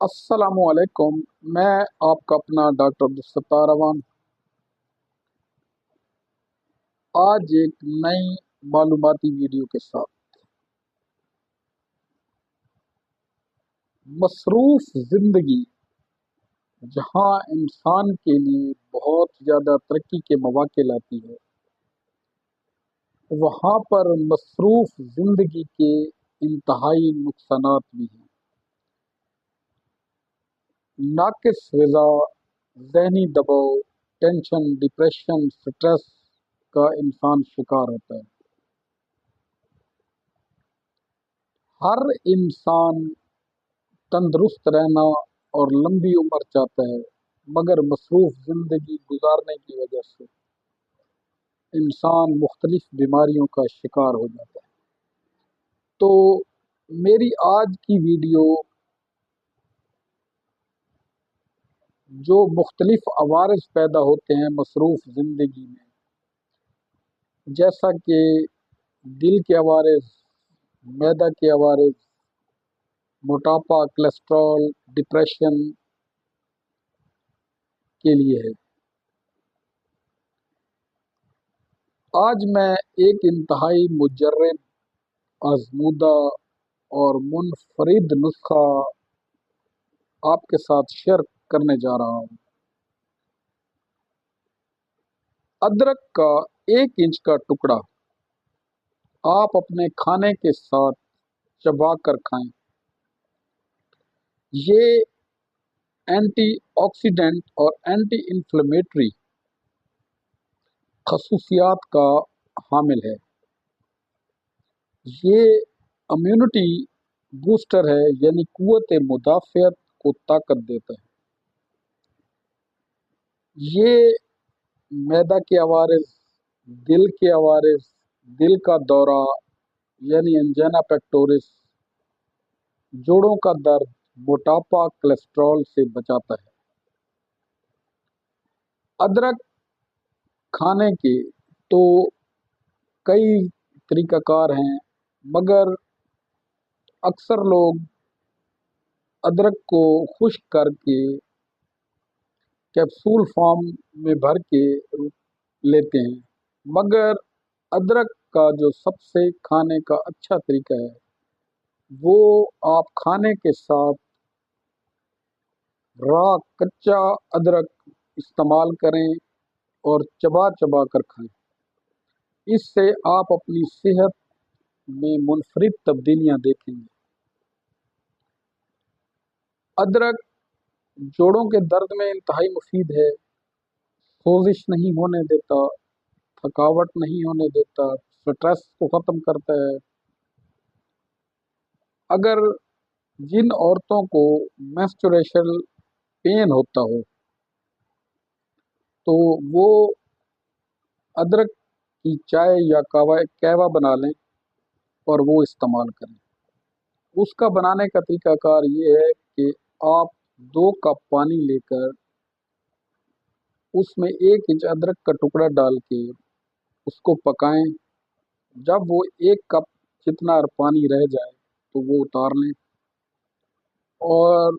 अस्सलामुअलैकुम। मैं आपका अपना डॉक्टर अब्दुलसत्तार अवान आज एक नई मालूमाती वीडियो के साथ। मसरूफ जिंदगी जहां इंसान के लिए बहुत ज़्यादा तरक्की के मौके लाती है, वहां पर मसरूफ जिंदगी के इंतहाई नुकसानात भी हैं। नाकिस ग़िज़ा, ज़हनी दबाव, टेंशन, डिप्रेशन, स्ट्रेस का इंसान शिकार होता है। हर इंसान तंदुरुस्त रहना और लंबी उम्र चाहता है, मगर मसरूफ जिंदगी गुजारने की वजह से इंसान मुख्तलिफ बीमारियों का शिकार हो जाता है। तो मेरी आज की वीडियो जो मुख्तलिफ अवारिस पैदा होते हैं मसरूफ जिंदगी में, जैसा कि दिल के अवारिस, मैदा के अवारिस, मोटापा, कोलेस्ट्रॉल, डिप्रेशन के लिए है। आज मैं एक इंतहाई मुजर्रब, आजमूदा और मुनफरिद नुस्खा आपके साथ शेयर करने जा रहा हूँ। अदरक का 1 इंच का टुकड़ा आप अपने खाने के साथ चबा कर खाएं। ये एंटीऑक्सीडेंट और एंटी इन्फ्लेमेटरी खसूसियात का हामिल है। ये इम्यूनिटी बूस्टर है, यानी कुव्वत मुदाफ़ियत को ताकत देता है। ये मैदा के अवारिस, दिल के अवारिस, दिल का दौरा यानी एंजाइना पेक्टोरिस, जोड़ों का दर्द, मोटापा, कोलेस्ट्रॉल से बचाता है। अदरक खाने के तो कई तरीक़ाकार हैं, मगर अक्सर लोग अदरक को खुश्क करके कैप्सूल फॉर्म में भर के लेते हैं। मगर अदरक का जो सबसे खाने का अच्छा तरीका है, वो आप खाने के साथ रॉ कच्चा अदरक इस्तेमाल करें और चबा चबा कर खाएं। इससे आप अपनी सेहत में मुनफरिद तब्दीलियां देखेंगे। अदरक जोड़ों के दर्द में इंतहाई मुफीद है, सोजिश नहीं होने देता, थकावट नहीं होने देता, स्ट्रेस को ख़त्म करता है। अगर जिन औरतों को मेंस्ट्रुएशन पेन होता हो, तो वो अदरक की चाय या कहवा बना लें और वो इस्तेमाल करें। उसका बनाने का तरीक़ाकार ये है कि आप 2 कप पानी लेकर उसमें 1 इंच अदरक का टुकड़ा डाल के उसको पकाएं। जब वो 1 कप जितना पानी रह जाए तो वो उतार लें और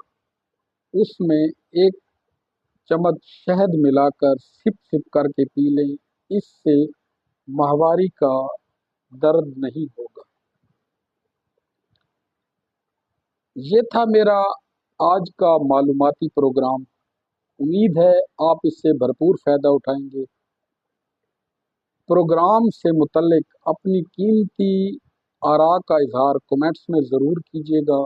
उसमें 1 चम्मच शहद मिलाकर सिप सिप करके पी लें। इससे माहवारी का दर्द नहीं होगा। ये था मेरा आज का मालूमाती प्रोग्राम। उम्मीद है आप इससे भरपूर फ़ायदा उठाएंगे। प्रोग्राम से मुतल्लिक अपनी कीमती आरा का इजहार कमेंट्स में ज़रूर कीजिएगा।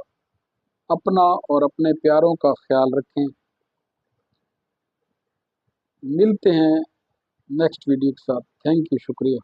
अपना और अपने प्यारों का ख्याल रखें। मिलते हैं नेक्स्ट वीडियो के साथ। थैंक यू, शुक्रिया।